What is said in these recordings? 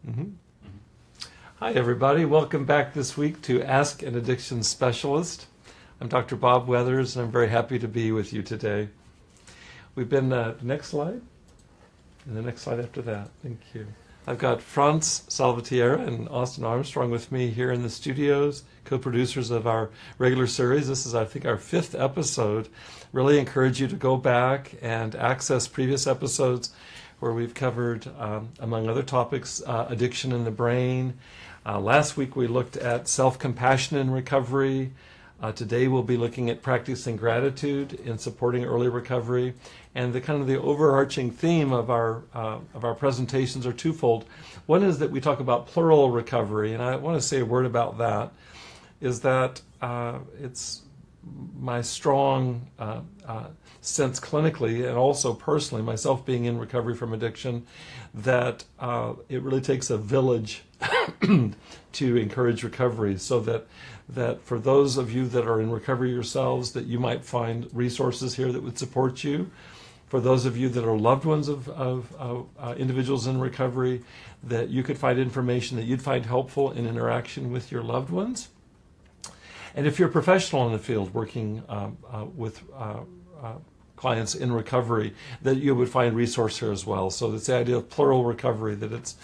Mm-hmm. Hi, everybody. Welcome back this week to Ask an Addiction Specialist. I'm Dr. Bob Weathers, and I'm very happy to be with you today. We've been, next slide, and the next slide after that. Thank you. I've got Franz Salvatierra and Austin Armstrong with me here in the studios, co-producers of our regular series. This is, I think, our 5th episode. Really encourage you to go back and access previous episodes where we've covered, among other topics, addiction in the brain. Last week we looked at self-compassion in recovery. Today we'll be looking at practicing gratitude in supporting early recovery. And the overarching theme of our presentations are twofold. One is that we talk about plural recovery, and I want to say a word about that. Is that it's my strong sense clinically and also personally, myself being in recovery from addiction, that it really takes a village to encourage recovery, so that for those of you that are in recovery yourselves, that you might find resources here that would support you. For those of you that are loved ones of individuals in recovery, that you could find information that you'd find helpful in interaction with your loved ones. And if you're a professional in the field working with clients in recovery, that you would find resource here as well. So it's the idea of plural recovery, that it's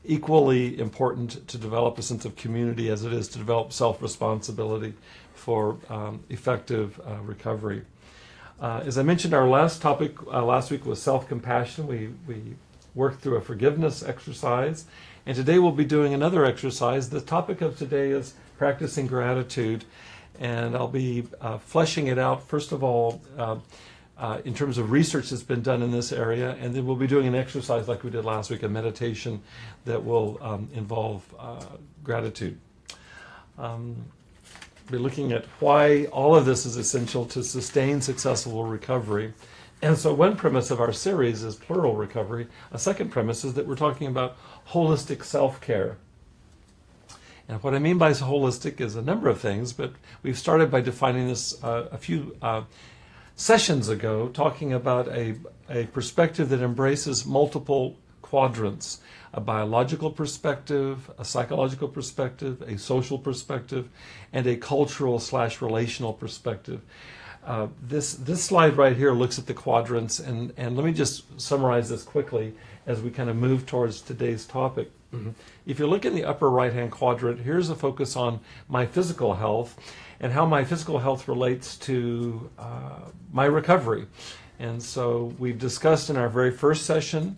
equally important to develop a sense of community as it is to develop self-responsibility for effective recovery. As I mentioned, our last topic last week was self-compassion. We worked through a forgiveness exercise, and today we'll be doing another exercise. The topic of today is practicing gratitude, and I'll be fleshing it out, first of all, in terms of research that's been done in this area, and then we'll be doing an exercise like we did last week, a meditation that will involve gratitude. We're looking at why all of this is essential to sustain successful recovery. And so one premise of our series is plural recovery. A second premise is that we're talking about holistic self-care. And what I mean by holistic is a number of things, but we've started by defining this a few sessions ago, talking about a perspective that embraces multiple quadrants: a biological perspective, a psychological perspective, a social perspective, and a cultural/relational perspective. This slide right here looks at the quadrants, and let me just summarize this quickly as we kind of move towards today's topic. Mm-hmm. If you look in the upper right-hand quadrant, here's a focus on my physical health and how my physical health relates to my recovery. And so we've discussed in our very first session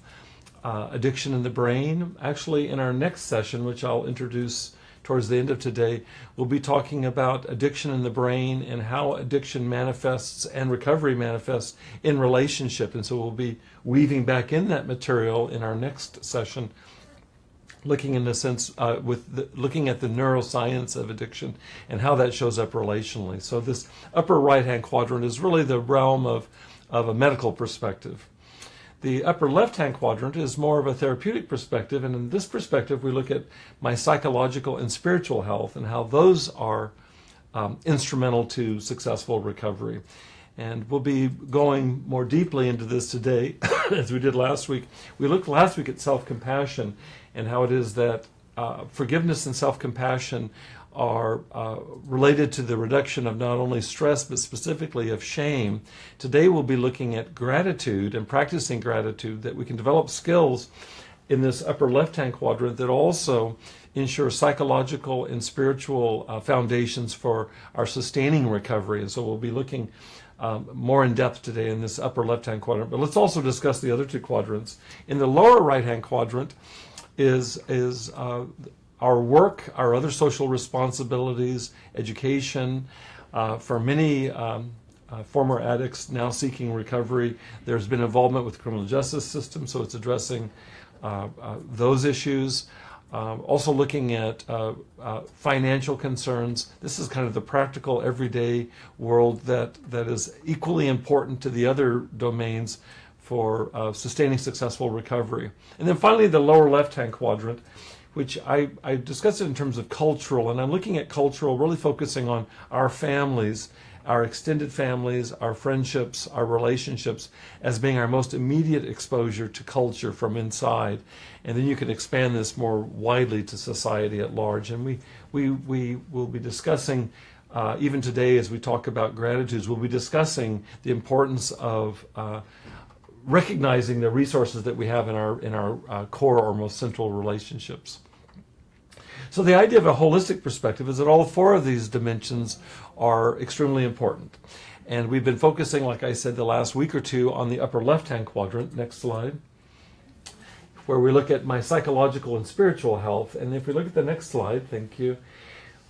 addiction in the brain. Actually, in our next session, which I'll introduce towards the end of today, we'll be talking about addiction in the brain and how addiction manifests and recovery manifests in relationship. And so we'll be weaving back in that material in our next session, looking in a sense looking at the neuroscience of addiction and how that shows up relationally. So this upper right-hand quadrant is really the realm of a medical perspective. The upper left-hand quadrant is more of a therapeutic perspective, and in this perspective we look at my psychological and spiritual health and how those are instrumental to successful recovery. And we'll be going more deeply into this today as we did last week. We looked last week at self-compassion and how it is that forgiveness and self-compassion are related to the reduction of not only stress but specifically of shame. Today we'll be looking at gratitude and practicing gratitude, that we can develop skills in this upper left-hand quadrant that also ensure psychological and spiritual foundations for our sustaining recovery. And so we'll be looking more in depth today in this upper left-hand quadrant. But let's also discuss the other two quadrants. In the lower right-hand quadrant is our work, our other social responsibilities, education. For many former addicts now seeking recovery, there's been involvement with the criminal justice system, so it's addressing those issues. Also looking at financial concerns. This is kind of the practical, everyday world that is equally important to the other domains for sustaining successful recovery. And then finally, the lower left-hand quadrant, which I discussed it in terms of cultural, and I'm looking at cultural, really focusing on our families our extended families, our friendships, our relationships as being our most immediate exposure to culture from inside. And then you can expand this more widely to society at large. And we will be discussing, even today as we talk about gratitudes, we'll be discussing the importance of recognizing the resources that we have in our core or most central relationships. So the idea of a holistic perspective is that all four of these dimensions are extremely important. And we've been focusing, like I said, the last week or two on the upper left-hand quadrant, next slide, where we look at my psychological and spiritual health. And if we look at the next slide, thank you.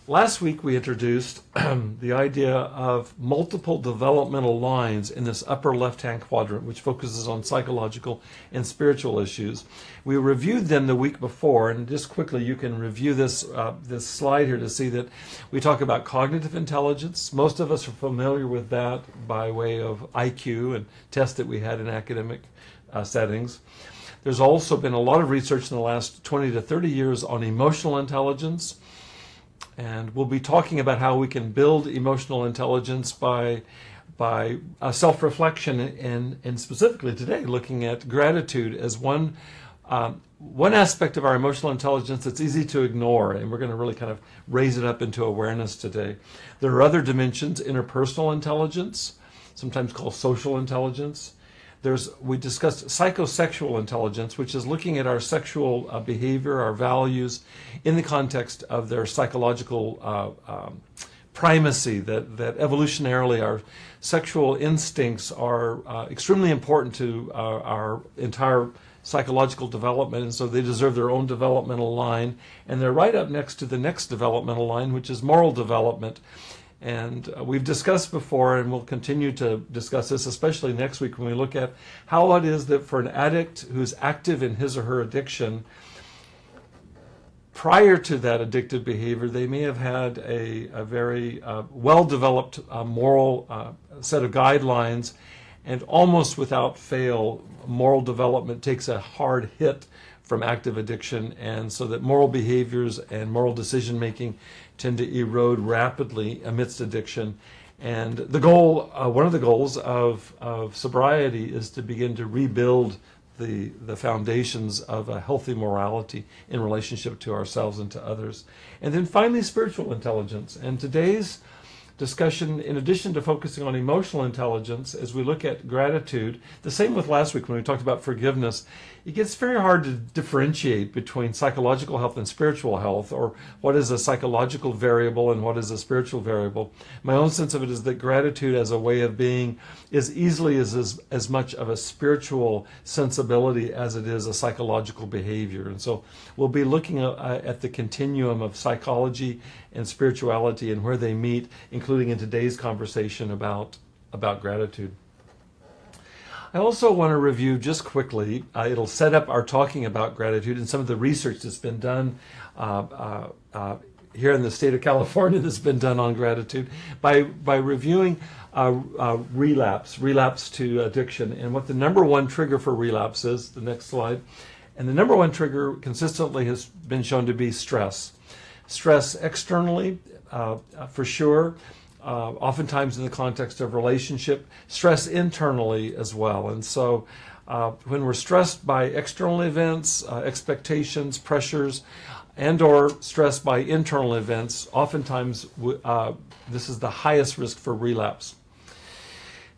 Last week we introduced the idea of multiple developmental lines in this upper left-hand quadrant, which focuses on psychological and spiritual issues. We reviewed them the week before, and just quickly you can review this slide here to see that we talk about cognitive intelligence. Most of us are familiar with that by way of IQ and tests that we had in academic settings. There's also been a lot of research in the last 20 to 30 years on emotional intelligence. And we'll be talking about how we can build emotional intelligence by self-reflection and specifically today looking at gratitude as one aspect of our emotional intelligence that's easy to ignore, and we're going to really kind of raise it up into awareness today. There are other dimensions: interpersonal intelligence, sometimes called social intelligence. We discussed psychosexual intelligence, which is looking at our sexual behavior, our values, in the context of their psychological primacy, that evolutionarily our sexual instincts are extremely important to our entire psychological development, and so they deserve their own developmental line. And they're right up next to the next developmental line, which is moral development. And we've discussed before, and we'll continue to discuss this, especially next week when we look at how it is that for an addict who's active in his or her addiction, prior to that addictive behavior, they may have had a very well-developed moral set of guidelines, and almost without fail, moral development takes a hard hit from active addiction, and so that moral behaviors and moral decision-making tend to erode rapidly amidst addiction. And the goal, one of the goals of sobriety is to begin to rebuild the foundations of a healthy morality in relationship to ourselves and to others. And then finally, spiritual intelligence. And today's discussion, in addition to focusing on emotional intelligence, as we look at gratitude, the same with last week when we talked about forgiveness, it gets very hard to differentiate between psychological health and spiritual health, or what is a psychological variable and what is a spiritual variable. My own sense of it is that gratitude as a way of being is easily as much of a spiritual sensibility as it is a psychological behavior. And so we'll be looking at the continuum of psychology and spirituality and where they meet, including in today's conversation about gratitude. I also want to review just quickly, it'll set up our talking about gratitude and some of the research that's been done here in the state of California that's been done on gratitude by reviewing relapse to addiction, and what the number one trigger for relapse is, the next slide. And the number one trigger consistently has been shown to be stress. Stress externally, for sure, oftentimes in the context of relationship, stress internally as well. And so when we're stressed by external events, expectations, pressures, and or stressed by internal events, oftentimes this is the highest risk for relapse.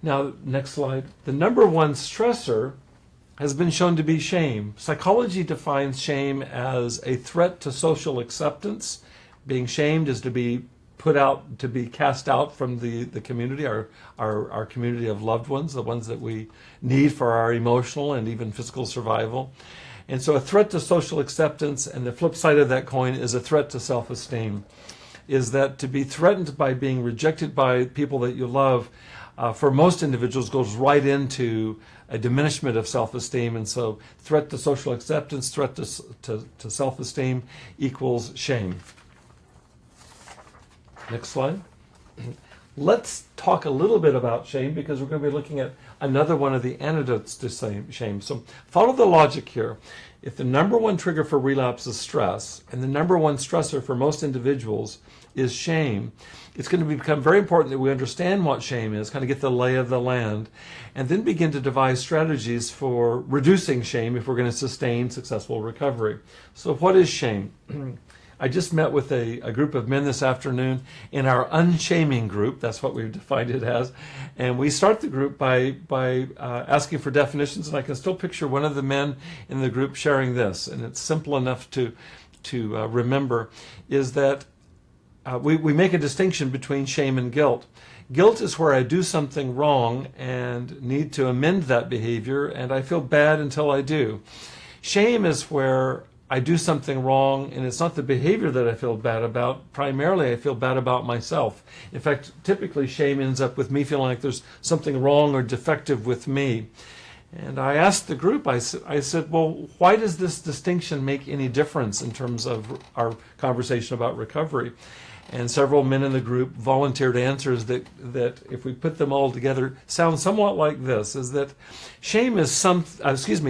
Now, next slide. The number one stressor has been shown to be shame. Psychology defines shame as a threat to social acceptance. Being shamed is to be put out, to be cast out from the community, our community of loved ones, the ones that we need for our emotional and even physical survival. And so a threat to social acceptance, and the flip side of that coin is a threat to self-esteem, is that to be threatened by being rejected by people that you love, for most individuals goes right into a diminishment of self-esteem. And so threat to social acceptance, threat to self-esteem equals shame. Next slide. Let's talk a little bit about shame, because we're going to be looking at another one of the antidotes to shame. So follow the logic here. if the number one trigger for relapse is stress, and the number one stressor for most individuals is shame, it's going to become very important that we understand what shame is, kind of get the lay of the land, and then begin to devise strategies for reducing shame if we're going to sustain successful recovery. So what is shame? I just met with a group of men this afternoon in our unshaming group. That's what we've defined it as. And we start the group by asking for definitions, and I can still picture one of the men in the group sharing this, and it's simple enough to remember, is that we make a distinction between shame and guilt. Guilt is where I do something wrong and need to amend that behavior, and I feel bad until I do. Shame is where I do something wrong, and it's not the behavior that I feel bad about. Primarily, I feel bad about myself. In fact, typically shame ends up with me feeling like there's something wrong or defective with me. And I asked the group, I said, well, why does this distinction make any difference in terms of our conversation about recovery? And several men in the group volunteered answers that if we put them all together, sound somewhat like this, is that shame is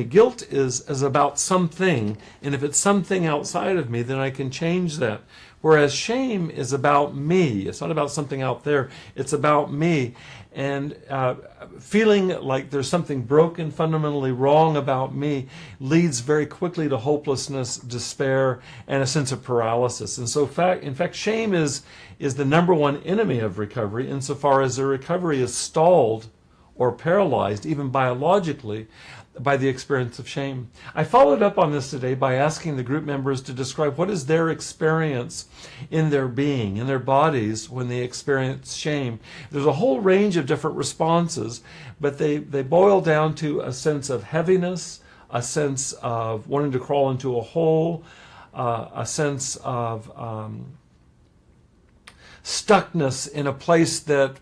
guilt is about something, and if it's something outside of me, then I can change that. Whereas shame is about me. It's not about something out there. It's about me. And feeling like there's something broken, fundamentally wrong about me leads very quickly to hopelessness, despair, and a sense of paralysis. And so, in fact, shame is the number one enemy of recovery insofar as the recovery is stalled or paralyzed, even biologically, by the experience of shame. I followed up on this today by asking the group members to describe what is their experience in their being, in their bodies, when they experience shame. There's a whole range of different responses, but they boil down to a sense of heaviness, a sense of wanting to crawl into a hole, a sense of stuckness in a place that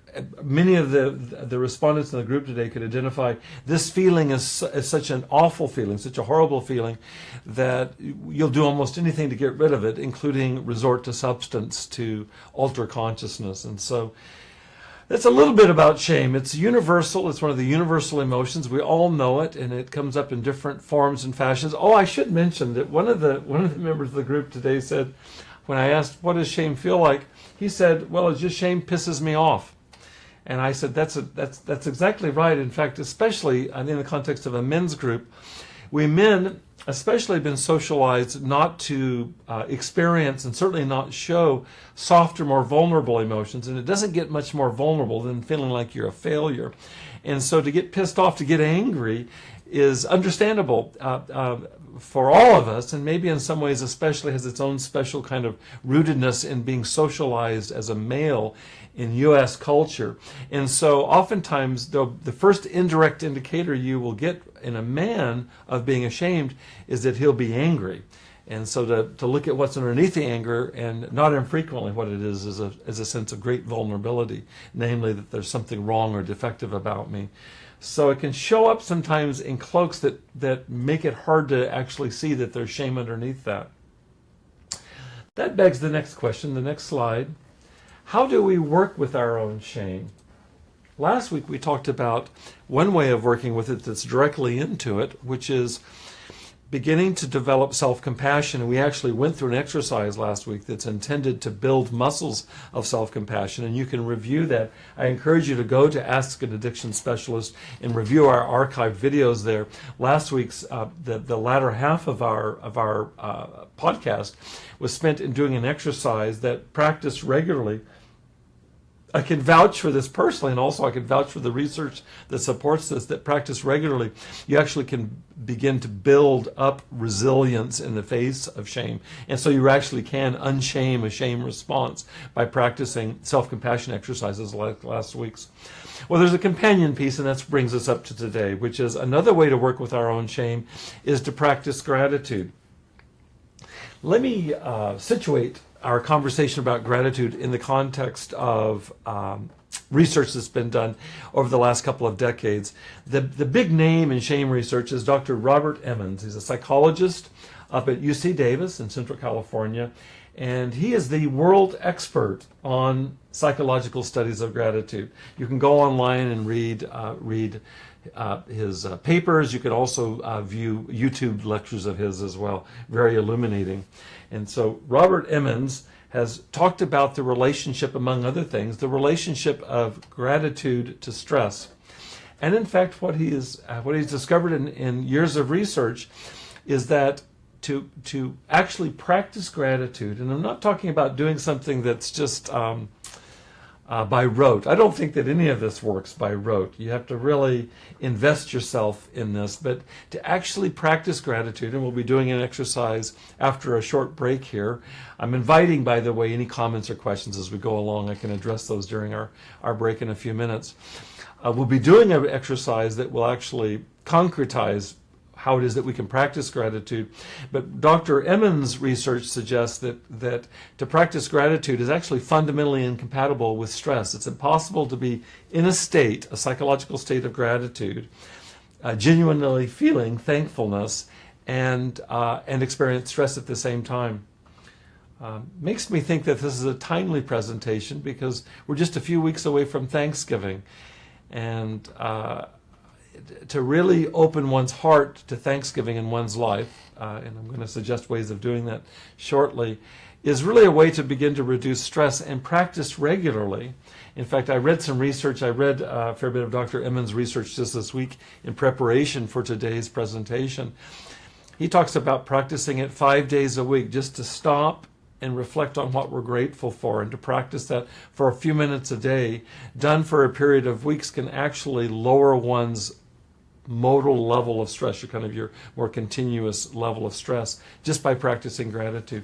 many of the respondents in the group today could identify. This feeling is such an awful feeling, such a horrible feeling, that you'll do almost anything to get rid of it, including resort to substance to alter consciousness. And so that's a little bit about shame. It's universal. It's one of the universal emotions. We all know it, and it comes up in different forms and fashions. Oh, I should mention that one of the members of the group today said, when I asked, what does shame feel like? He said, well, it's just shame pisses me off. And I said, that's exactly right. In fact, especially in the context of a men's group, we men especially have been socialized not to experience and certainly not show softer, more vulnerable emotions. And it doesn't get much more vulnerable than feeling like you're a failure. And so to get pissed off, to get angry, is understandable for all of us, and maybe in some ways especially has its own special kind of rootedness in being socialized as a male in U.S. culture. And so oftentimes the first indirect indicator you will get in a man of being ashamed is that he'll be angry. And so to look at what's underneath the anger, and not infrequently what it is a sense of great vulnerability, namely that there's something wrong or defective about me. So it can show up sometimes in cloaks that make it hard to actually see that there's shame underneath that. That begs the next question, the next slide. How do we work with our own shame? Last week we talked about one way of working with it that's directly into it, which is beginning to develop self-compassion. And we actually went through an exercise last week that's intended to build muscles of self-compassion, and you can review that. I encourage you to go to Ask an Addiction Specialist and review our archived videos there. Last week's the latter half of our podcast was spent in doing an exercise that practiced regularly. I can vouch for this personally, and also I can vouch for the research that supports this, that practice regularly, you actually can begin to build up resilience in the face of shame. And so you actually can unshame a shame response by practicing self-compassion exercises like last week's. Well, there's a companion piece, and that brings us up to today, which is another way to work with our own shame is to practice gratitude. Let me situate our conversation about gratitude in the context of research that's been done over the last couple of decades. The big name in shame research is Dr. Robert Emmons. He's a psychologist up at UC Davis in Central California, and he is the world expert on psychological studies of gratitude. You can go online and read papers. You can also view YouTube lectures of his as well, very illuminating. And so Robert Emmons has talked about the relationship, among other things, the relationship of gratitude to stress. And in fact, what he's discovered in years of research is that to actually practice gratitude, and I'm not talking about doing something that's just by rote. I don't think that any of this works by rote. You have to really invest yourself in this, but to actually practice gratitude, and we'll be doing an exercise after a short break here. I'm inviting, by the way, any comments or questions as we go along. I can address those during our break in a few minutes. We'll be doing an exercise that will actually concretize how it is that we can practice gratitude. But Dr. Emmons' research suggests that to practice gratitude is actually fundamentally incompatible with stress. It's impossible to be in a psychological state of gratitude, genuinely feeling thankfulness and experience stress at the same time. Makes me think that this is a timely presentation because we're just a few weeks away from Thanksgiving. And to really open one's heart to Thanksgiving in one's life, and I'm going to suggest ways of doing that shortly, is really a way to begin to reduce stress and practice regularly. In fact, I read some research. I read a fair bit of Dr. Emmons' research just this week in preparation for today's presentation. He talks about practicing it 5 days a week, just to stop and reflect on what we're grateful for, and to practice that for a few minutes a day, done for a period of weeks, can actually lower one's modal level of stress, your more continuous level of stress, just by practicing gratitude.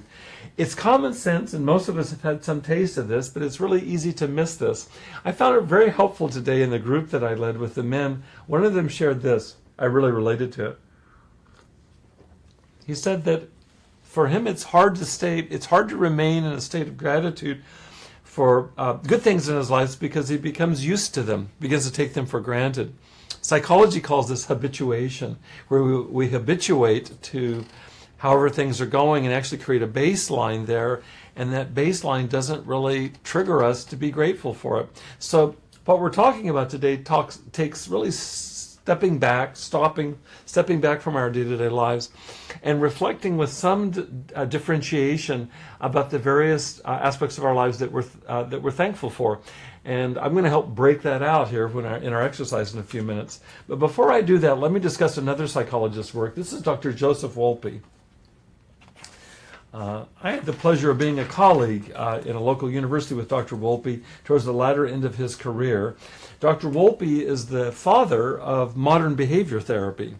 It's common sense, and most of us have had some taste of this, but it's really easy to miss this. I found it very helpful today in the group that I led with the men. One of them shared this. I really related to it. He said that for him it's hard to remain in a state of gratitude for good things in his life because he becomes used to them, begins to take them for granted. Psychology calls this habituation, where we habituate to however things are going and actually create a baseline there, and that baseline doesn't really trigger us to be grateful for it. So what we're talking about today takes really stepping back from our day-to-day lives and reflecting with some differentiation about the various aspects of our lives that we're thankful for. And I'm going to help break that out here in our exercise in a few minutes. But before I do that, let me discuss another psychologist's work. This is Dr. Joseph Wolpe. I had the pleasure of being a colleague in a local university with Dr. Wolpe towards the latter end of his career. Dr. Wolpe is the father of modern behavior therapy.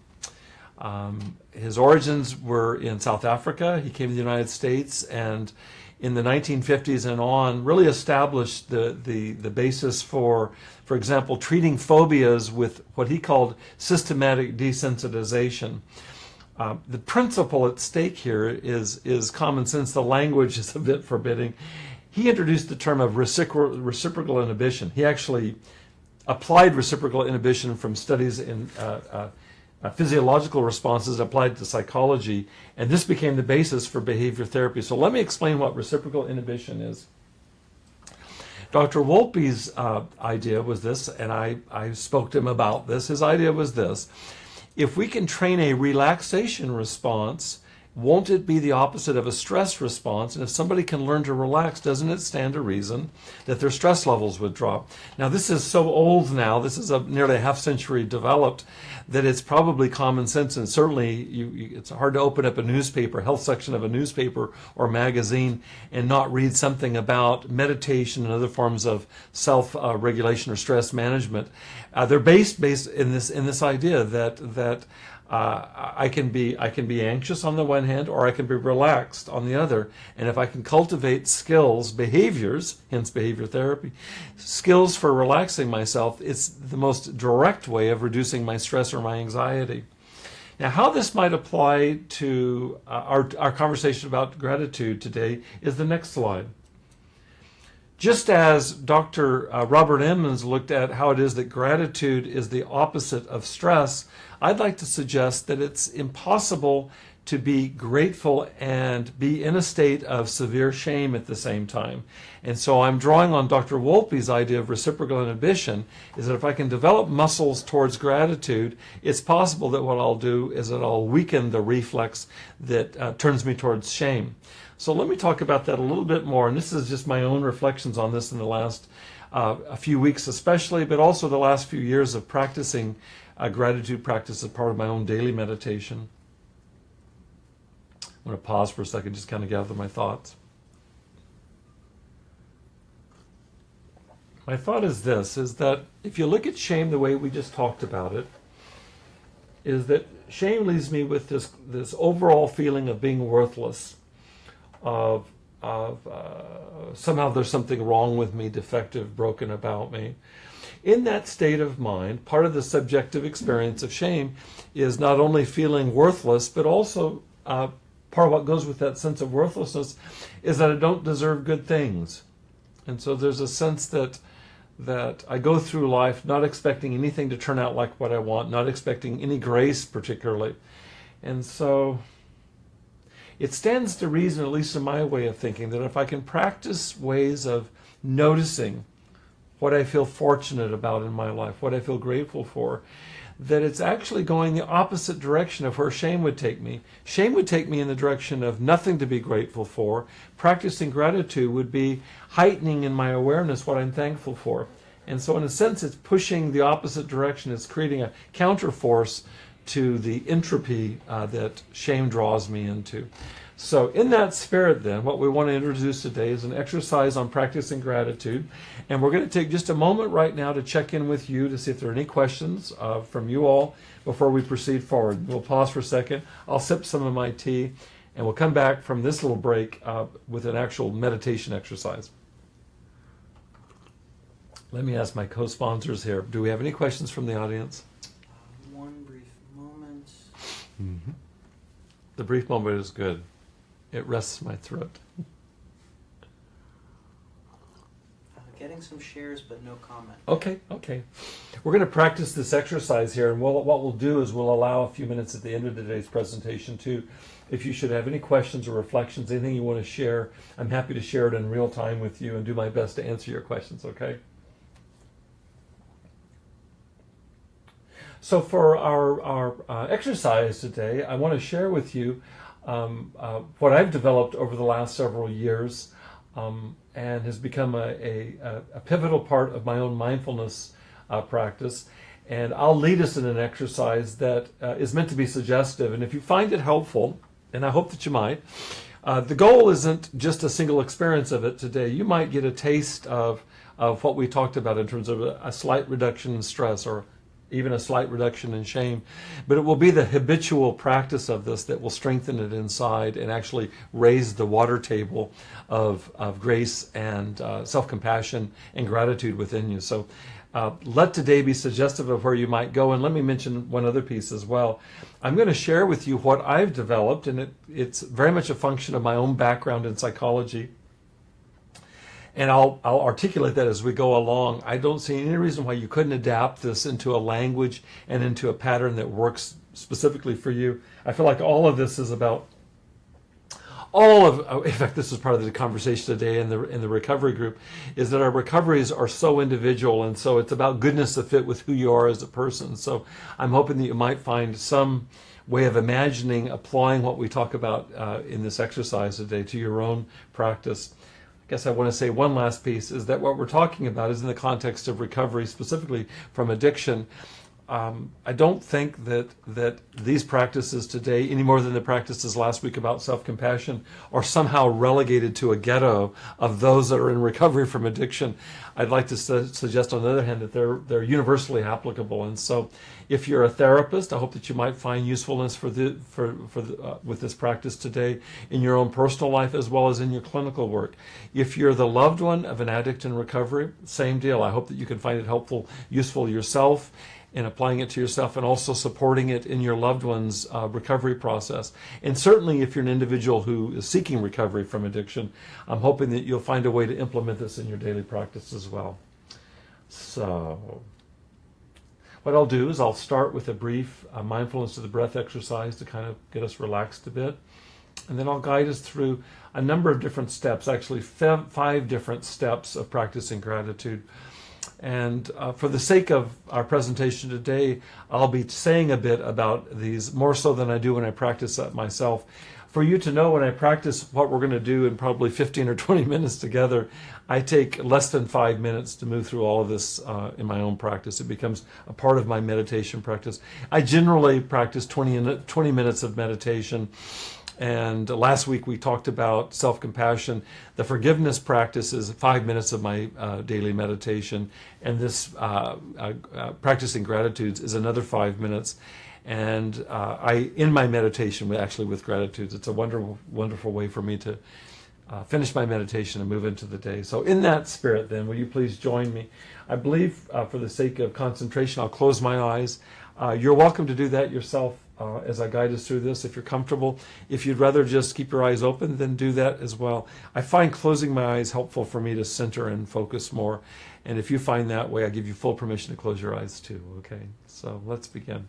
His origins were in South Africa. He came to the United States and in the 1950s and on really established the basis for example, treating phobias with what he called systematic desensitization. The principle at stake here is common sense. The language is a bit forbidding. He introduced the term of reciprocal inhibition. He actually applied reciprocal inhibition from studies in physiological responses applied to psychology, and this became the basis for behavior therapy. So let me explain what reciprocal inhibition is. Dr. Wolpe's idea was this, and I spoke to him about this. His idea was this: if we can train a relaxation response, won't it be the opposite of a stress response? And if somebody can learn to relax, doesn't it stand to reason that their stress levels would drop? Now, this is so old now, this is nearly a half century developed, that it's probably common sense, and certainly it's hard to open up a newspaper, health section of a newspaper or magazine, and not read something about meditation and other forms of self-regulation or stress management. They're based in this idea that I can be anxious on the one hand, or I can be relaxed on the other. And if I can cultivate skills, behaviors, hence behavior therapy, skills for relaxing myself, it's the most direct way of reducing my stress or my anxiety. Now, how this might apply to our conversation about gratitude today is the next slide. Just as Dr. Robert Emmons looked at how it is that gratitude is the opposite of stress, I'd like to suggest that it's impossible to be grateful and be in a state of severe shame at the same time. And so I'm drawing on Dr. Wolpe's idea of reciprocal inhibition, is that if I can develop muscles towards gratitude, it's possible that what I'll do is that I'll weaken the reflex that turns me towards shame. So let me talk about that a little bit more, and this is just my own reflections on this in the last a few weeks especially, but also the last few years of practicing gratitude practice as part of my own daily meditation. I'm going to pause for a second, just kind of gather my thoughts. My thought is this, is that if you look at shame the way we just talked about it, is that shame leaves me with this overall feeling of being worthless, of somehow there's something wrong with me, defective, broken about me. In that state of mind, part of the subjective experience of shame is not only feeling worthless, but also part of what goes with that sense of worthlessness is that I don't deserve good things. And so there's a sense that I go through life not expecting anything to turn out like what I want, not expecting any grace particularly. And so it stands to reason, at least in my way of thinking, that if I can practice ways of noticing what I feel fortunate about in my life, what I feel grateful for, that it's actually going the opposite direction of where shame would take me. Shame would take me in the direction of nothing to be grateful for. Practicing gratitude would be heightening in my awareness what I'm thankful for. And so in a sense, it's pushing the opposite direction. It's creating a counterforce to the entropy that shame draws me into. So in that spirit then, what we want to introduce today is an exercise on practicing gratitude. And we're going to take just a moment right now to check in with you to see if there are any questions from you all before we proceed forward. We'll pause for a second. I'll sip some of my tea, and we'll come back from this little break with an actual meditation exercise. Let me ask my co-sponsors here. Do we have any questions from the audience? One brief moment. Mm-hmm. The brief moment is good. It rests my throat. Getting some shares, but no comment. Okay. We're going to practice this exercise here, and what we'll do is we'll allow a few minutes at the end of today's presentation too. If you should have any questions or reflections, anything you want to share, I'm happy to share it in real time with you and do my best to answer your questions, okay? So for our exercise today, I want to share with you what I've developed over the last several years and has become a pivotal part of my own mindfulness practice. And I'll lead us in an exercise that is meant to be suggestive. And if you find it helpful, and I hope that you might, the goal isn't just a single experience of it today. You might get a taste of what we talked about in terms of a slight reduction in stress or even a slight reduction in shame, but it will be the habitual practice of this that will strengthen it inside and actually raise the water table of grace and self-compassion and gratitude within you. So let today be suggestive of where you might go. And let me mention one other piece as well. I'm going to share with you what I've developed, and it's very much a function of my own background in psychology. And I'll articulate that as we go along. I don't see any reason why you couldn't adapt this into a language and into a pattern that works specifically for you. I feel like all of this is about in fact, this is part of the conversation today in the recovery group, is that our recoveries are so individual, and so it's about goodness that fit with who you are as a person. So I'm hoping that you might find some way of imagining applying what we talk about in this exercise today to your own practice. I guess I want to say one last piece is that what we're talking about is in the context of recovery, specifically from addiction. I don't think that these practices today, any more than the practices last week about self-compassion, are somehow relegated to a ghetto of those that are in recovery from addiction. I'd like to suggest, on the other hand, that they're universally applicable. And so, if you're a therapist, I hope that you might find usefulness with this practice today in your own personal life as well as in your clinical work. If you're the loved one of an addict in recovery, same deal. I hope that you can find it helpful, useful yourself, in applying it to yourself, and also supporting it in your loved one's recovery process. And certainly if you're an individual who is seeking recovery from addiction, I'm hoping that you'll find a way to implement this in your daily practice as well. So, what I'll do is I'll start with a brief mindfulness of the breath exercise to kind of get us relaxed a bit. And then I'll guide us through a number of different steps, actually 5 different steps of practicing gratitude. And for the sake of our presentation today, I'll be saying a bit about these, more so than I do when I practice that myself. For you to know, when I practice what we're going to do in probably 15 or 20 minutes together, I take less than 5 minutes to move through all of this in my own practice. It becomes a part of my meditation practice. I generally practice 20 minutes of meditation. And last week we talked about self-compassion. The forgiveness practice is 5 minutes of my daily meditation. And this practicing gratitudes is another 5 minutes. And I, in my meditation, actually with gratitudes, it's a wonderful, wonderful way for me to finish my meditation and move into the day. So in that spirit, then, will you please join me? I believe, for the sake of concentration, I'll close my eyes. You're welcome to do that yourself as I guide us through this, if you're comfortable. If you'd rather just keep your eyes open, then do that as well. I find closing my eyes helpful for me to center and focus more. And if you find that way, I give you full permission to close your eyes too, okay? So let's begin.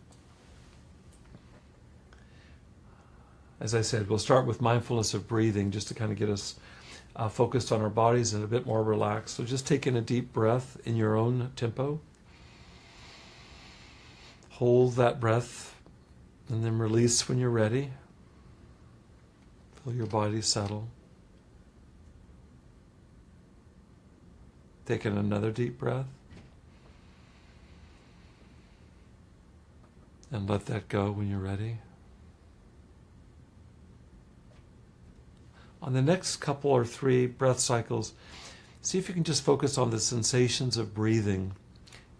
As I said, we'll start with mindfulness of breathing, just to kind of get us focused on our bodies and a bit more relaxed. So just take in a deep breath in your own tempo. Hold that breath and then release when you're ready. Feel your body settle. Take in another deep breath. And let that go when you're ready. On the next couple or 3 breath cycles, see if you can just focus on the sensations of breathing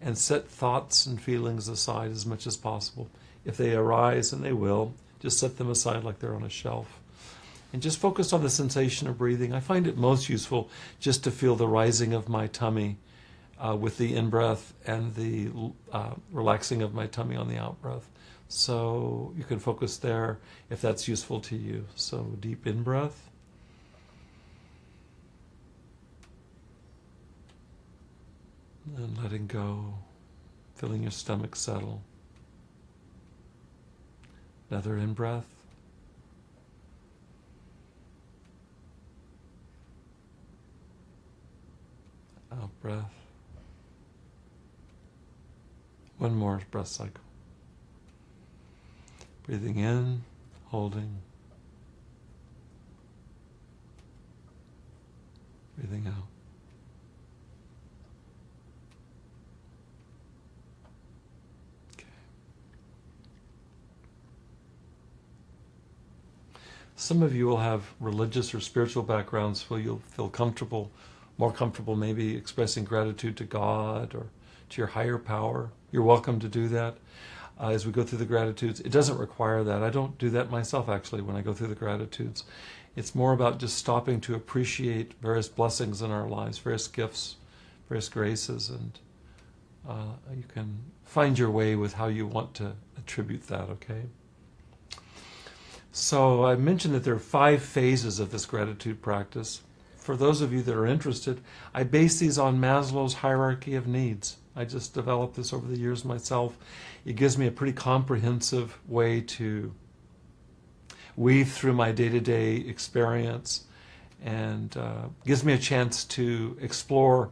and set thoughts and feelings aside as much as possible. If they arise, and they will, just set them aside like they're on a shelf. And just focus on the sensation of breathing. I find it most useful just to feel the rising of my tummy with the in-breath and the relaxing of my tummy on the out-breath. So you can focus there if that's useful to you. So deep in-breath. And letting go, feeling your stomach settle. Another in-breath. Out-breath. One more breath cycle. Breathing in, holding. Breathing out. Some of you will have religious or spiritual backgrounds where you'll feel comfortable, more comfortable maybe expressing gratitude to God or to your higher power. You're welcome to do that as we go through the gratitudes. It doesn't require that. I don't do that myself, actually, when I go through the gratitudes. It's more about just stopping to appreciate various blessings in our lives, various gifts, various graces, and you can find your way with how you want to attribute that, okay? So I mentioned that there are 5 phases of this gratitude practice. For those of you that are interested, I base these on Maslow's hierarchy of needs. I just developed this over the years myself. It gives me a pretty comprehensive way to weave through my day-to-day experience and gives me a chance to explore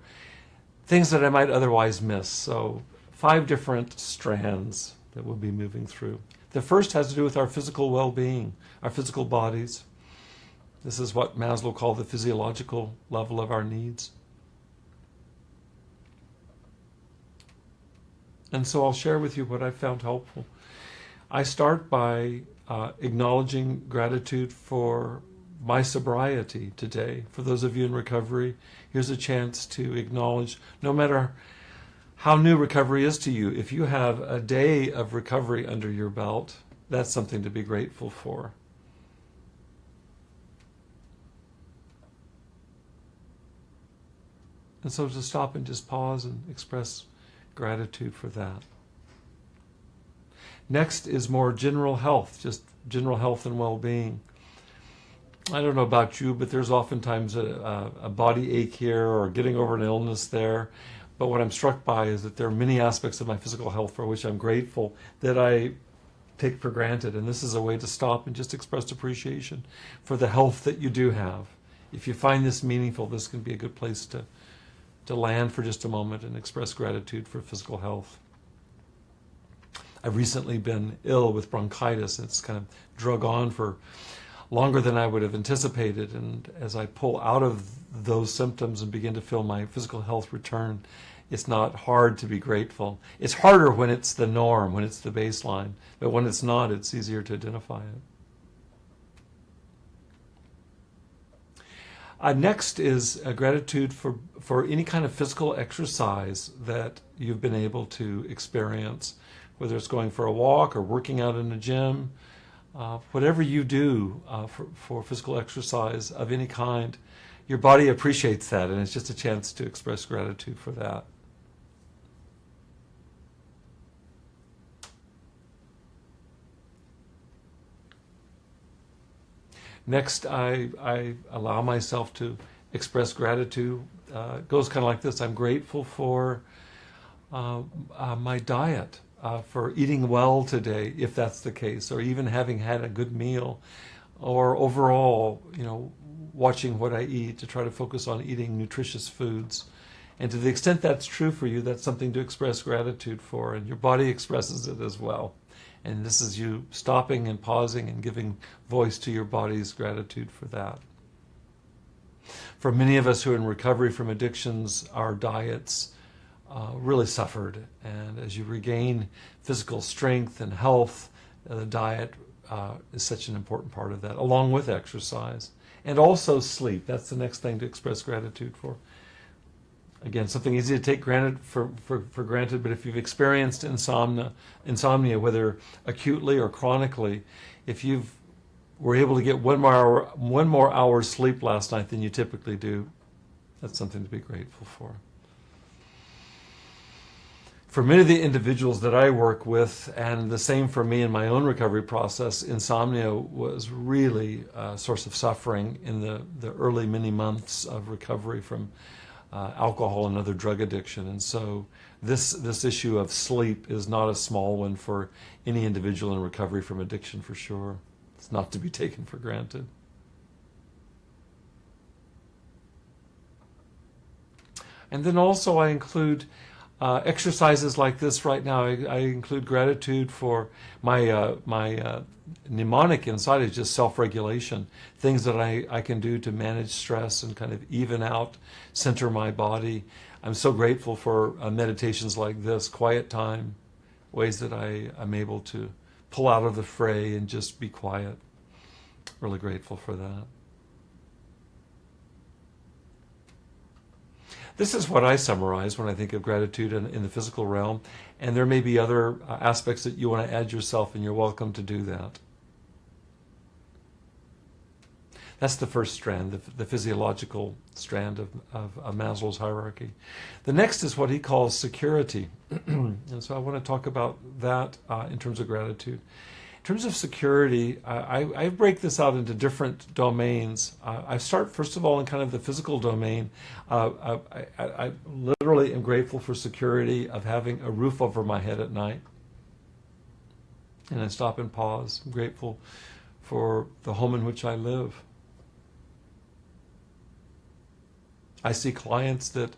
things that I might otherwise miss. So 5 different strands that we'll be moving through. The first has to do with our physical well-being, our physical bodies. This is what Maslow called the physiological level of our needs. And so I'll share with you what I found helpful. I start by acknowledging gratitude for my sobriety today. For those of you in recovery, here's a chance to acknowledge, no matter how new recovery is to you, if you have a day of recovery under your belt, that's something to be grateful for. And so to stop and just pause and express gratitude for that. Next is more general health, just general health and well-being. I don't know about you, but there's oftentimes a body ache here or getting over an illness there. But what I'm struck by is that there are many aspects of my physical health for which I'm grateful that I take for granted. And this is a way to stop and just express appreciation for the health that you do have. If you find this meaningful, this can be a good place to land for just a moment and express gratitude for physical health. I've recently been ill with bronchitis. It's kind of drug on for longer than I would have anticipated. And as I pull out of those symptoms and begin to feel my physical health return, it's not hard to be grateful. It's harder when it's the norm, when it's the baseline. But when it's not, it's easier to identify it. Next is a gratitude for any kind of physical exercise that you've been able to experience, whether it's going for a walk or working out in a gym. Whatever you do for physical exercise of any kind, your body appreciates that, and it's just a chance to express gratitude for that. Next, I allow myself to express gratitude. It goes kind of like this. I'm grateful for my diet, for eating well today, if that's the case, or even having had a good meal, or overall, watching what I eat to try to focus on eating nutritious foods. And to the extent that's true for you, that's something to express gratitude for, and your body expresses it as well. And this is you stopping and pausing and giving voice to your body's gratitude for that. For many of us who are in recovery from addictions, our diets really suffered. And as you regain physical strength and health, the diet is such an important part of that, along with exercise. And also sleep. That's the next thing to express gratitude for. Again, something easy to take for granted, but if you've experienced insomnia, whether acutely or chronically, if you were able to get one more hour's sleep last night than you typically do, that's something to be grateful for. For many of the individuals that I work with, and the same for me in my own recovery process, insomnia was really a source of suffering in the early many months of recovery from alcohol and other drug addiction. And so this issue of sleep is not a small one for any individual in recovery from addiction, for sure. It's not to be taken for granted. And then also I include exercises like this right now. I include gratitude for my mnemonic inside is just self-regulation, things that I can do to manage stress and kind of even out, center my body. I'm so grateful for meditations like this, quiet time, ways that I'm able to pull out of the fray and just be quiet. Really grateful for that. This is what I summarize when I think of gratitude in the physical realm, and there may be other aspects that you want to add yourself, and you're welcome to do that. That's the first strand, the physiological strand of Maslow's hierarchy. The next is what he calls security, and so I want to talk about that in terms of gratitude. In terms of security, I break this out into different domains. I start, first of all, in kind of the physical domain. I literally am grateful for security of having a roof over my head at night. And I stop and pause. I'm grateful for the home in which I live. I see clients that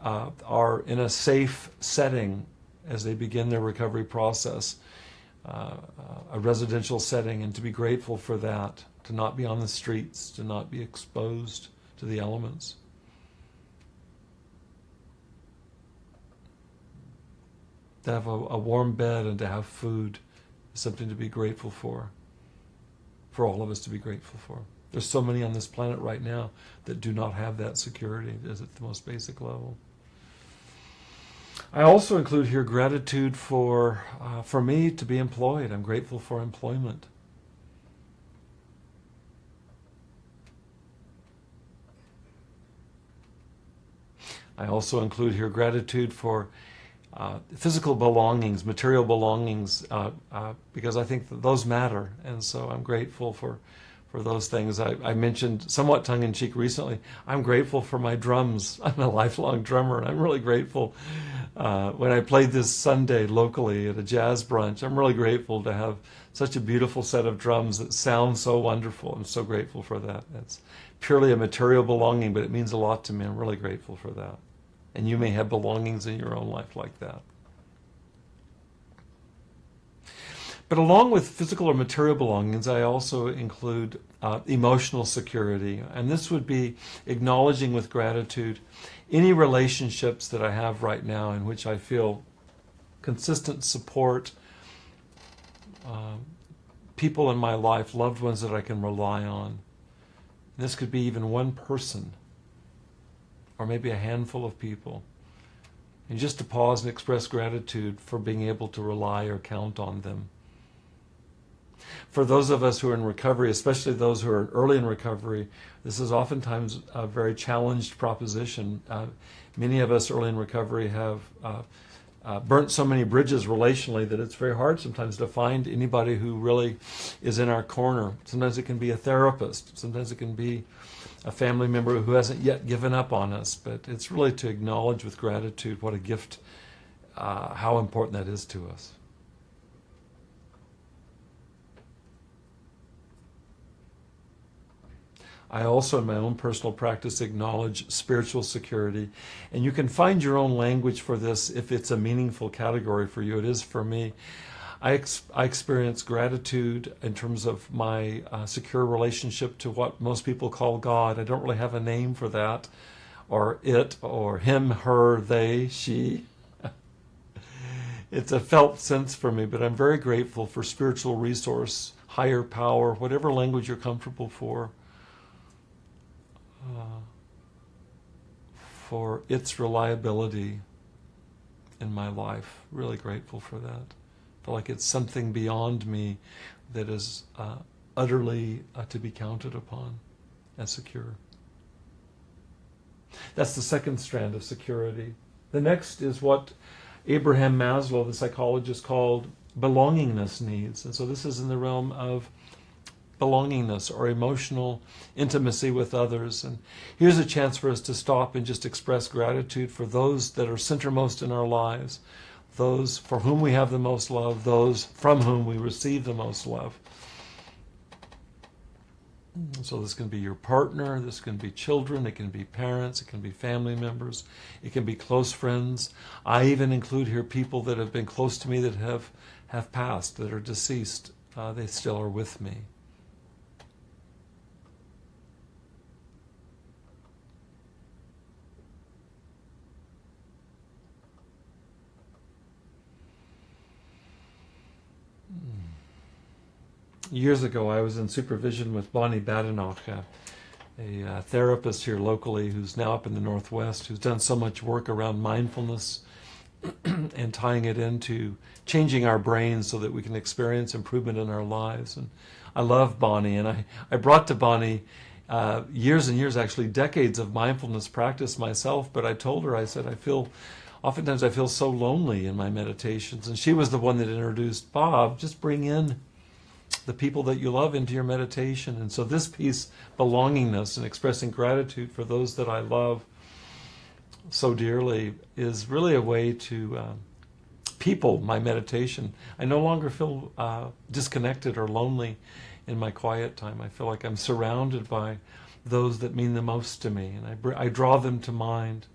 are in a safe setting as they begin their recovery process. A residential setting, and to be grateful for that, to not be on the streets, to not be exposed to the elements. To have a warm bed and to have food is something to be grateful for all of us to be grateful for. There's so many on this planet right now that do not have that security as at the most basic level. I also include here gratitude for me to be employed. I'm grateful for employment. I also include here gratitude for physical belongings, material belongings, because I think that those matter. And so I'm grateful for for those things. I mentioned somewhat tongue-in-cheek recently, I'm grateful for my drums. I'm a lifelong drummer, and I'm really grateful. When I played this Sunday locally at a jazz brunch, I'm really grateful to have such a beautiful set of drums that sound so wonderful. I'm so grateful for that. It's purely a material belonging, but it means a lot to me. I'm really grateful for that. And you may have belongings in your own life like that. But along with physical or material belongings, I also include emotional security. And this would be acknowledging with gratitude any relationships that I have right now in which I feel consistent support, people in my life, loved ones that I can rely on. And this could be even one person, or maybe a handful of people. And just to pause and express gratitude for being able to rely or count on them. For those of us who are in recovery, especially those who are early in recovery, this is oftentimes a very challenged proposition. Many of us early in recovery have burnt so many bridges relationally that it's very hard sometimes to find anybody who really is in our corner. Sometimes it can be a therapist. Sometimes it can be a family member who hasn't yet given up on us. But it's really to acknowledge with gratitude what a gift, how important that is to us. I also, in my own personal practice, acknowledge spiritual security. And you can find your own language for this if it's a meaningful category for you. It is for me. I experience gratitude in terms of my secure relationship to what most people call God. I don't really have a name for that, or it, or him, her, they, she. It's a felt sense for me, but I'm very grateful for spiritual resource, higher power, whatever language you're comfortable for its reliability in my life. Really grateful for that. I feel like it's something beyond me that is utterly to be counted upon as secure. That's the second strand of security. The next is what Abraham Maslow, the psychologist, called belongingness needs. And so this is in the realm of belongingness or emotional intimacy with others. And here's a chance for us to stop and just express gratitude for those that are centermost in our lives, those for whom we have the most love, those from whom we receive the most love. So this can be your partner, this can be children, it can be parents, it can be family members, it can be close friends. I even include here people that have been close to me that have passed, that are deceased. They still are with me. Years ago, I was in supervision with Bonnie Badenoch, a therapist here locally who's now up in the Northwest, who's done so much work around mindfulness and tying it into changing our brains so that we can experience improvement in our lives. And I love Bonnie, and I brought to Bonnie years and years, actually decades of mindfulness practice myself, but I told her, I said, oftentimes I feel so lonely in my meditations. And she was the one that introduced, Bob, just bring in the people that you love into your meditation. And so this piece, belongingness and expressing gratitude for those that I love so dearly, is really a way to people my meditation. I no longer feel disconnected or lonely in my quiet time. I feel like I'm surrounded by those that mean the most to me, and I draw them to mind.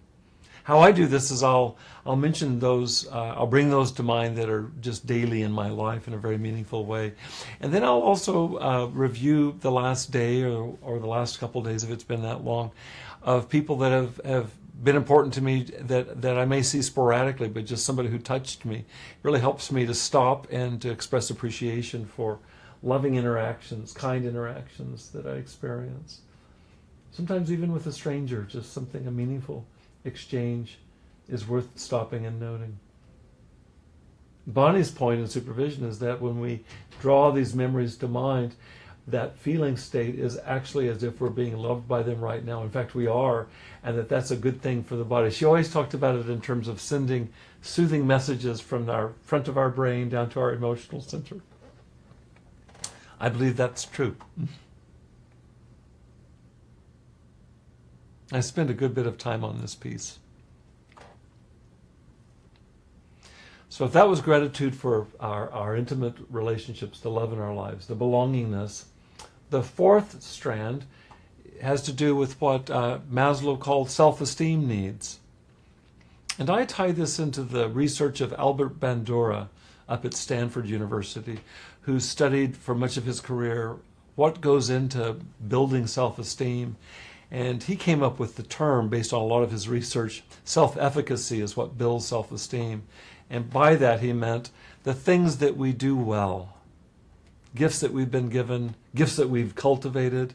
How I do this is I'll mention those, I'll bring those to mind that are just daily in my life in a very meaningful way. And then I'll also review the last day or the last couple of days, if it's been that long, of people that have been important to me that I may see sporadically, but just somebody who touched me. It really helps me to stop and to express appreciation for loving interactions, kind interactions that I experience. Sometimes even with a stranger, just something, a meaningful exchange is worth stopping and noting. Bonnie's point in supervision is that when we draw these memories to mind, that feeling state is actually as if we're being loved by them right now. In fact, we are, and that's a good thing for the body. She always talked about it in terms of sending soothing messages from our front of our brain down to our emotional center. I believe that's true. I spent a good bit of time on this piece. So if that was gratitude for our intimate relationships, the love in our lives, the belongingness, the fourth strand has to do with what Maslow called self-esteem needs. And I tie this into the research of Albert Bandura up at Stanford University, who studied for much of his career what goes into building self-esteem. And he came up with the term, based on a lot of his research, self-efficacy is what builds self-esteem. And by that he meant the things that we do well, gifts that we've been given, gifts that we've cultivated,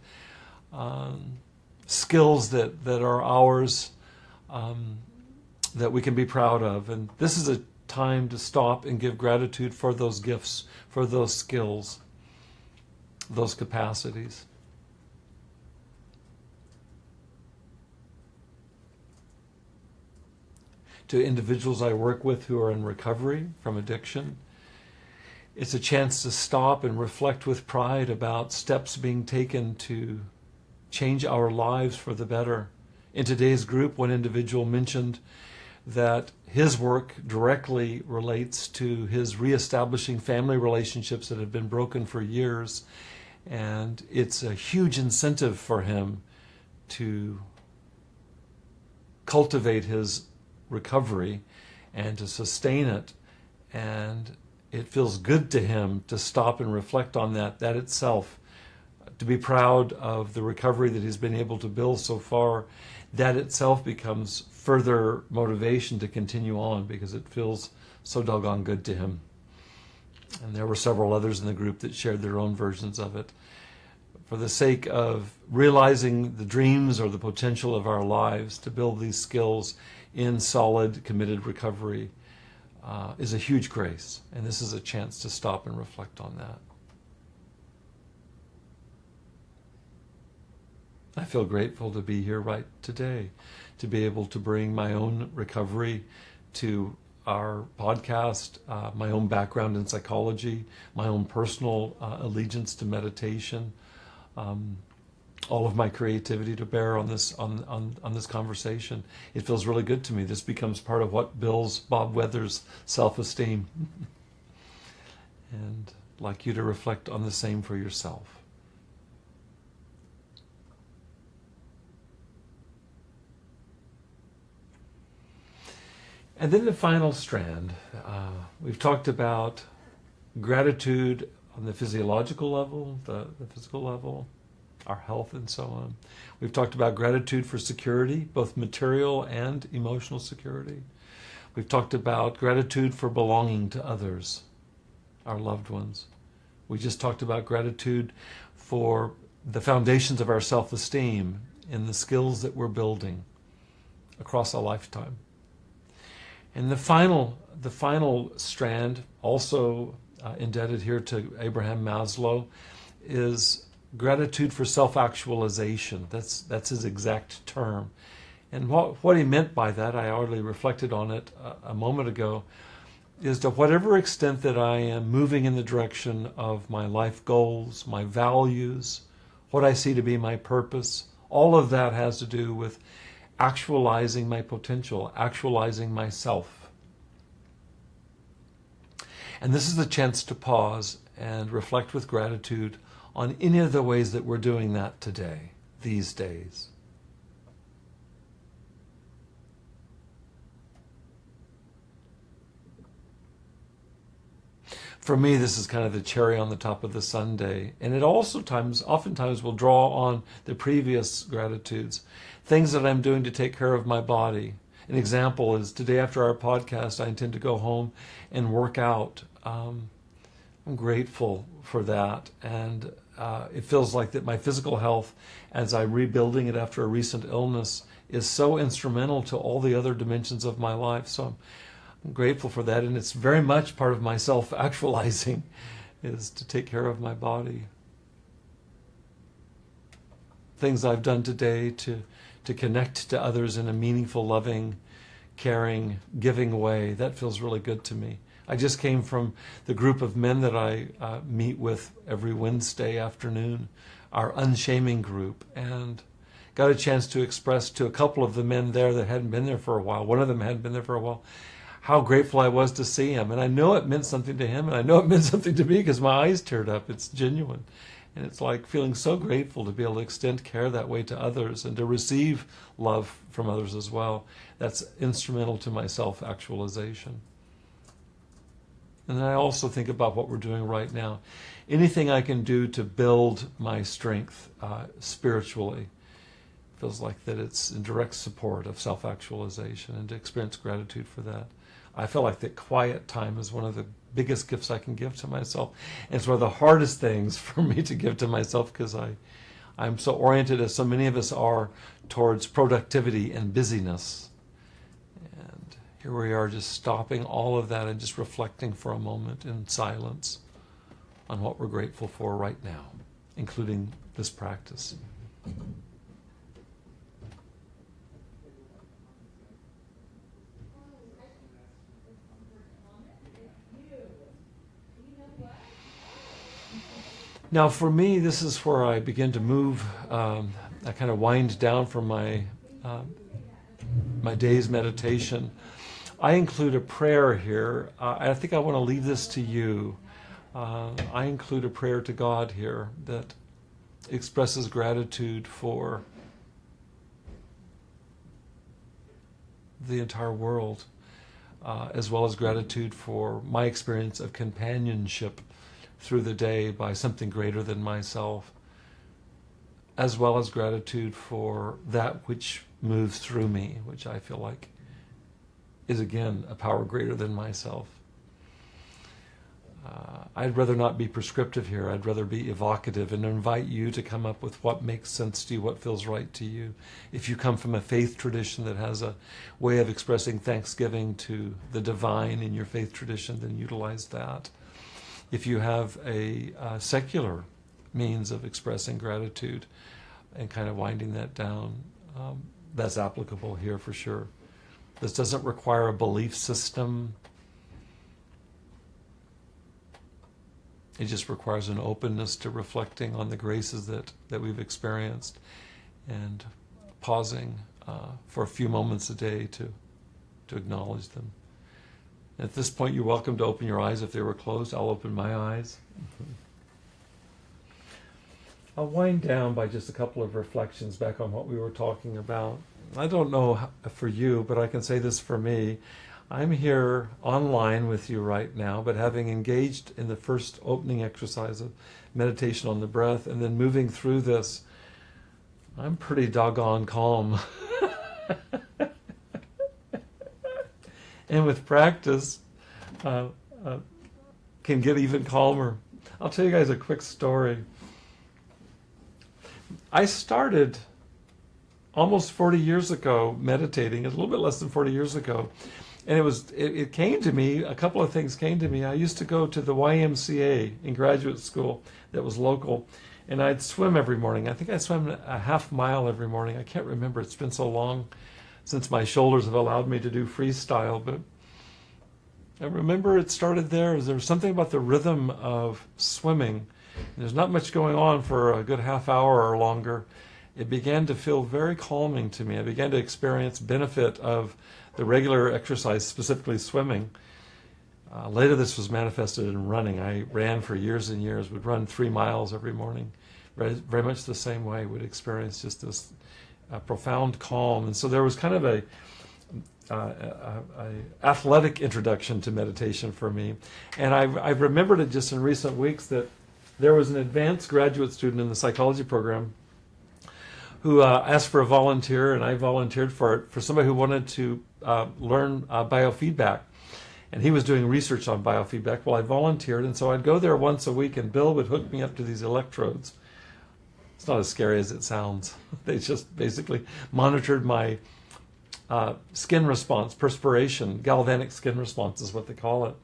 skills that are ours, that we can be proud of. And this is a time to stop and give gratitude for those gifts, for those skills, those capacities. To individuals I work with who are in recovery from addiction, it's a chance to stop and reflect with pride about steps being taken to change our lives for the better. In today's group, one individual mentioned that his work directly relates to his reestablishing family relationships that have been broken for years, and it's a huge incentive for him to cultivate his recovery and to sustain it, and it feels good to him to stop and reflect on that itself, to be proud of the recovery that he's been able to build so far. That itself becomes further motivation to continue on because it feels so doggone good to him. And there were several others in the group that shared their own versions of it. For the sake of realizing the dreams or the potential of our lives, to build these skills in solid, committed recovery is a huge grace. And this is a chance to stop and reflect on that. I feel grateful to be here right today, to be able to bring my own recovery to our podcast, my own background in psychology, my own personal allegiance to meditation, all of my creativity to bear on this conversation. It feels really good to me. This becomes part of what builds Bob Weather's self-esteem. And I'd like you to reflect on the same for yourself. And then the final strand, we've talked about gratitude on the physiological level, the physical level, our health and so on. We've talked about gratitude for security, both material and emotional security. We've talked about gratitude for belonging to others, our loved ones. We just talked about gratitude for the foundations of our self-esteem in the skills that we're building across a lifetime. And the final strand, also indebted here to Abraham Maslow, is gratitude for self-actualization. That's his exact term. And what he meant by that, I already reflected on it a moment ago, is to whatever extent that I am moving in the direction of my life goals, my values, what I see to be my purpose, all of that has to do with actualizing my potential, actualizing myself. And this is the chance to pause and reflect with gratitude on any of the ways that we're doing that today, these days. For me, this is kind of the cherry on the top of the sundae. And it also oftentimes will draw on the previous gratitudes. Things that I'm doing to take care of my body. An example is today after our podcast, I intend to go home and work out. I'm grateful for that. And it feels like that my physical health, as I'm rebuilding it after a recent illness, is so instrumental to all the other dimensions of my life. So I'm grateful for that. And it's very much part of my self-actualizing is to take care of my body. Things I've done today to connect to others in a meaningful, loving, caring, giving way. That feels really good to me. I just came from the group of men that I meet with every Wednesday afternoon, our unshaming group, and got a chance to express to a couple of the men there that hadn't been there for a while. One of them hadn't been there for a while. How grateful I was to see him. And I know it meant something to him, and I know it meant something to me because my eyes teared up. It's genuine. And it's like feeling so grateful to be able to extend care that way to others and to receive love from others as well. That's instrumental to my self-actualization. And then I also think about what we're doing right now. Anything I can do to build my strength spiritually feels like that it's in direct support of self-actualization, and to experience gratitude for that. I feel like that quiet time is one of the biggest gifts I can give to myself. And it's one of the hardest things for me to give to myself because I'm so oriented, as so many of us are, towards productivity and busyness. And here we are just stopping all of that and just reflecting for a moment in silence on what we're grateful for right now, including this practice. Now, for me, this is where I begin to move. I kind of wind down from my day's meditation. I include a prayer here. I think I want to leave this to you. I include a prayer to God here that expresses gratitude for the entire world, as well as gratitude for my experience of companionship through the day by something greater than myself, as well as gratitude for that which moves through me, which I feel like is again a power greater than myself. I'd rather not be prescriptive here. I'd rather be evocative and invite you to come up with what makes sense to you, what feels right to you. If you come from a faith tradition that has a way of expressing thanksgiving to the divine in your faith tradition, then utilize that. If you have a secular means of expressing gratitude and kind of winding that down, that's applicable here for sure. This doesn't require a belief system. It just requires an openness to reflecting on the graces that we've experienced and pausing for a few moments a day to acknowledge them. At this point, you're welcome to open your eyes if they were closed. I'll open my eyes. I'll wind down by just a couple of reflections back on what we were talking about. I don't know for you, but I can say this for me. I'm here online with you right now, but having engaged in the first opening exercise of meditation on the breath and then moving through this, I'm pretty doggone calm. And with practice, can get even calmer. I'll tell you guys a quick story. I started almost 40 years ago meditating, a little bit less than 40 years ago. And it came to me, a couple of things came to me. I used to go to the YMCA in graduate school that was local, and I'd swim every morning. I think I swam a half mile every morning. I can't remember. It's been so long since my shoulders have allowed me to do freestyle, but I remember it started there. There was something about the rhythm of swimming. There's not much going on for a good half hour or longer. It began to feel very calming to me. I began to experience benefit of the regular exercise, specifically swimming. Later this was manifested in running. I ran for years and years, would run 3 miles every morning, very much the same way, would experience just this profound calm. And so there was kind of a athletic introduction to meditation for me. And I've remembered it just in recent weeks that there was an advanced graduate student in the psychology program who asked for a volunteer, and I volunteered for it, for somebody who wanted to learn biofeedback. And he was doing research on biofeedback. Well, I volunteered, and so I'd go there once a week, and Bill would hook me up to these electrodes. It's not as scary as it sounds. They just basically monitored my skin response, perspiration, galvanic skin response is what they call it.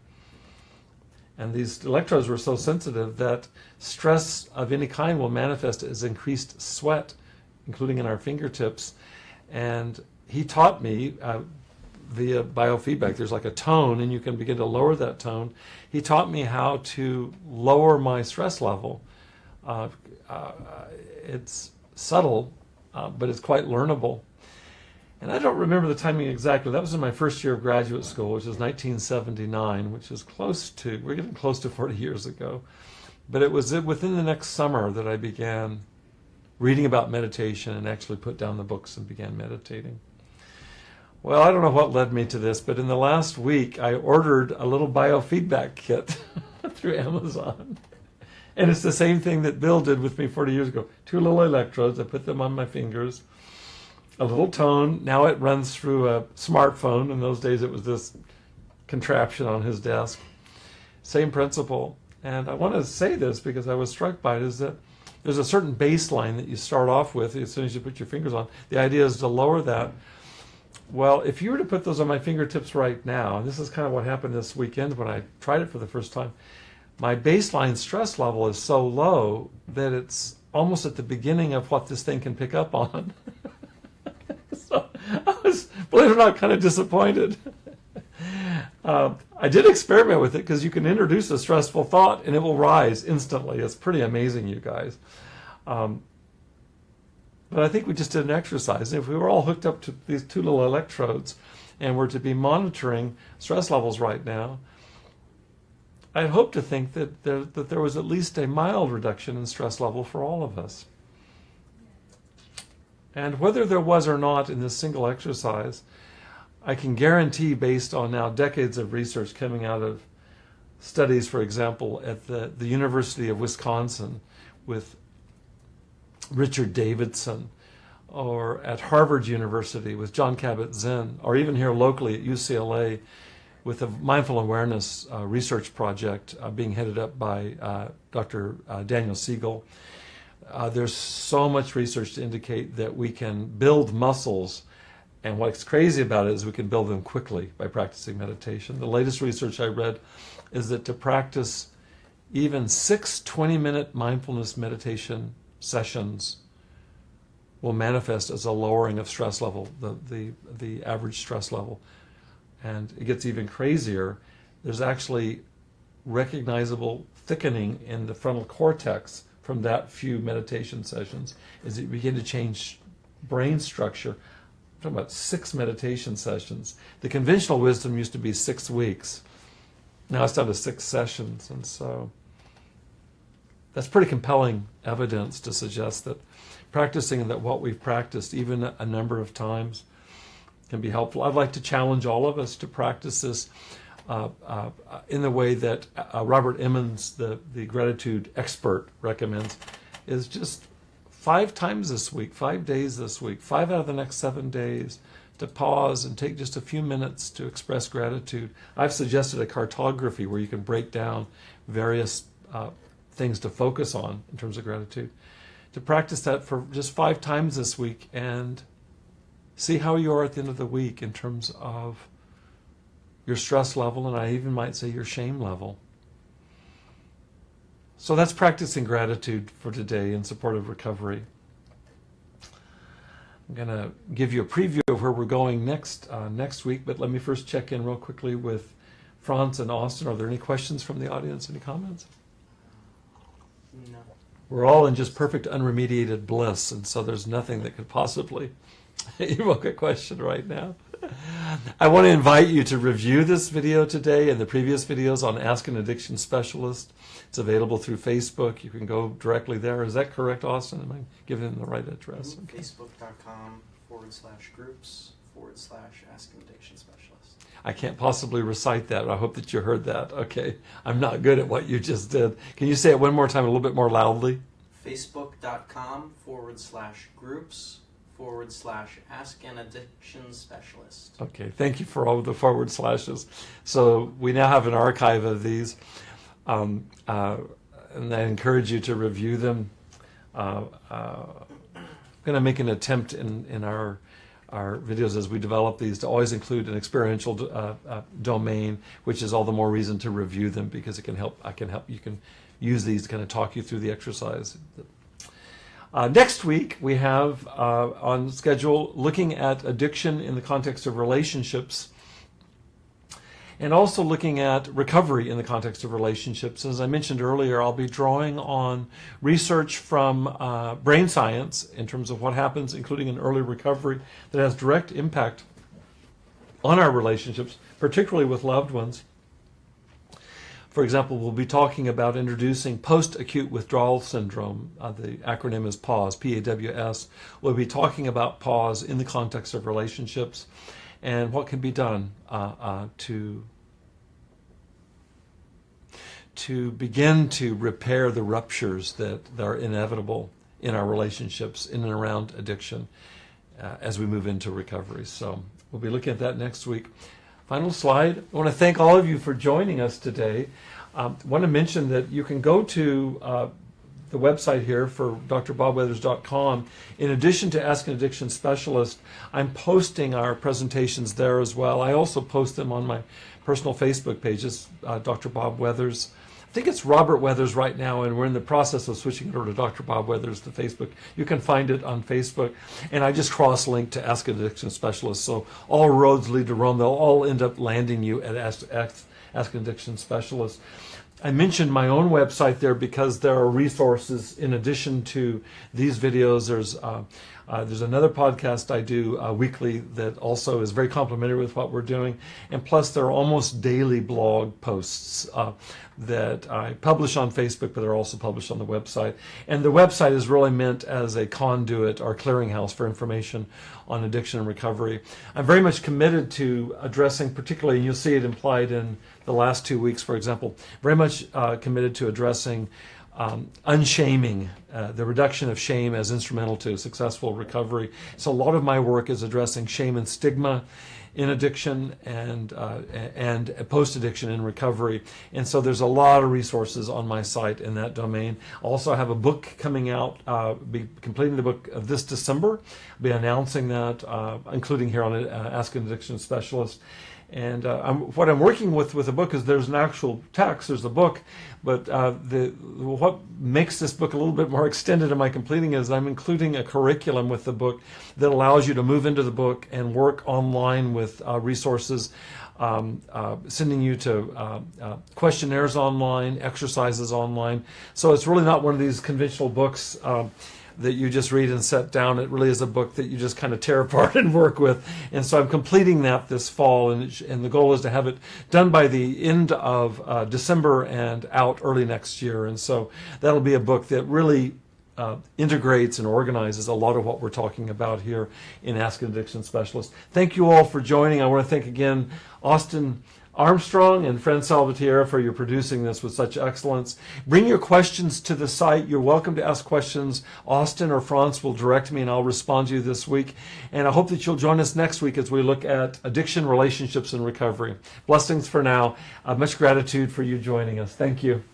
And these electrodes were so sensitive that stress of any kind will manifest as increased sweat, including in our fingertips. And he taught me via biofeedback, there's like a tone, and you can begin to lower that tone. He taught me how to lower my stress level. It's subtle, but it's quite learnable. And I don't remember the timing exactly. That was in my first year of graduate school, which was 1979, which is we're getting close to 40 years ago. But it was within the next summer that I began reading about meditation and actually put down the books and began meditating. Well, I don't know what led me to this, but in the last week, I ordered a little biofeedback kit through Amazon. And it's the same thing that Bill did with me 40 years ago. 2 little electrodes, I put them on my fingers. A little tone. Now it runs through a smartphone. In those days, it was this contraption on his desk. Same principle. And I want to say this because I was struck by it, is that there's a certain baseline that you start off with as soon as you put your fingers on. The idea is to lower that. Well, if you were to put those on my fingertips right now, and this is kind of what happened this weekend when I tried it for the first time, my baseline stress level is so low that it's almost at the beginning of what this thing can pick up on. So I was, believe it or not, kind of disappointed. I did experiment with it because you can introduce a stressful thought and it will rise instantly. It's pretty amazing, you guys. But I think we just did an exercise. If we were all hooked up to these 2 little electrodes and were to be monitoring stress levels right now, I'd hope to think that there was at least a mild reduction in stress level for all of us. And whether there was or not in this single exercise, I can guarantee, based on now decades of research coming out of studies, for example, at the University of Wisconsin with Richard Davidson, or at Harvard University with John Kabat-Zinn, or even here locally at UCLA with a mindful awareness research project being headed up by Dr. Daniel Siegel. There's so much research to indicate that we can build muscles, and what's crazy about it is we can build them quickly by practicing meditation. The latest research I read is that to practice even 6 20-minute mindfulness meditation sessions will manifest as a lowering of stress level, the average stress level. And it gets even crazier. There's actually recognizable thickening in the frontal cortex from that few meditation sessions as you begin to change brain structure. I'm talking about 6 meditation sessions. The conventional wisdom used to be 6 weeks. Now it's down to 6 sessions. And so that's pretty compelling evidence to suggest that practicing that what we've practiced even a number of times can be helpful. I'd like to challenge all of us to practice this in the way that Robert Emmons, the gratitude expert, recommends, is just 5 times this week, 5 days this week, 5 out of the next 7 days, to pause and take just a few minutes to express gratitude. I've suggested a cartography where you can break down various things to focus on in terms of gratitude. To practice that for just 5 times this week and see how you are at the end of the week in terms of your stress level, and I even might say your shame level. So that's practicing gratitude for today in support of recovery. I'm going to give you a preview of where we're going next week, but let me first check in real quickly with Franz and Austin. Are there any questions from the audience? Any comments? No. We're all in just perfect unremediated bliss, and so there's nothing that could possibly evoke a question right now. I want to invite you to review this video today and the previous videos on Ask an Addiction Specialist. It's available through Facebook. You can go directly there. Is that correct, Austin? Am I giving them the right address? Okay. Facebook.com/groups/Ask an Addiction Specialist. I can't possibly recite that. I hope that you heard that. Okay. I'm not good at what you just did. Can you say it one more time a little bit more loudly? Facebook.com/groups/Ask an Addiction Specialist. Okay, thank you for all of the forward slashes. So we now have an archive of these, and I encourage you to review them. I'm going to make an attempt in our videos as we develop these to always include an experiential domain, which is all the more reason to review them because it can help. You can use these to kind of talk you through the exercise. Next week, we have on schedule looking at addiction in the context of relationships. and also looking at recovery in the context of relationships. As I mentioned earlier, I'll be drawing on research from brain science in terms of what happens, including in early recovery, that has direct impact on our relationships, particularly with loved ones. For example, we'll be talking about introducing post-acute withdrawal syndrome. The acronym is PAWS, P-A-W-S. We'll be talking about PAWS in the context of relationships and what can be done to begin to repair the ruptures that are inevitable in our relationships in and around addiction as we move into recovery. So we'll be looking at that next week. Final slide. I want to thank all of you for joining us today. I want to mention that you can go to the website here for drbobweathers.com. In addition to Ask an Addiction Specialist, I'm posting our presentations there as well. I also post them on my personal Facebook pages, Dr. Bob Weathers. I think it's Robert Weathers right now, and we're in the process of switching it over to Dr. Bob Weathers to Facebook. You can find it on Facebook, and I just cross-link to Ask an Addiction Specialist, so all roads lead to Rome. They'll all end up landing you at Ask an Addiction Specialist. I mentioned my own website there because there are resources in addition to these videos. There's another podcast I do weekly that also is very complementary with what we're doing. And plus there are almost daily blog posts that I publish on Facebook, but they're also published on the website. And the website is really meant as a conduit or clearinghouse for information on addiction and recovery. I'm very much committed to addressing, particularly, and you'll see it implied in the last 2 weeks, for example, very much committed to addressing unshaming, the reduction of shame as instrumental to successful recovery. So a lot of my work is addressing shame and stigma in addiction and post-addiction in recovery. And so there's a lot of resources on my site in that domain. I also have a book coming out, be completing the book of this December. I'll be announcing that, including here on Ask an Addiction Specialist. And what I'm working with the book is there's an actual text, there's a book, but what makes this book a little bit more extended in my completing is I'm including a curriculum with the book that allows you to move into the book and work online with resources, sending you to questionnaires online, exercises online. So it's really not one of these conventional books that you just read and set down. It really is a book that you just kind of tear apart and work with. And so I'm completing that this fall, and the goal is to have it done by the end of December and out early next year. And so that'll be a book that really integrates and organizes a lot of what we're talking about here in Ask an Addiction Specialist. Thank you all for joining. I want to thank again Austin Armstrong and Fran Salvatierra for your producing this with such excellence. Bring your questions to the site. You're welcome to ask questions. Austin or Franz will direct me and I'll respond to you this week. And I hope that you'll join us next week as we look at addiction, relationships, and recovery. Blessings for now. Much gratitude for you joining us. Thank you.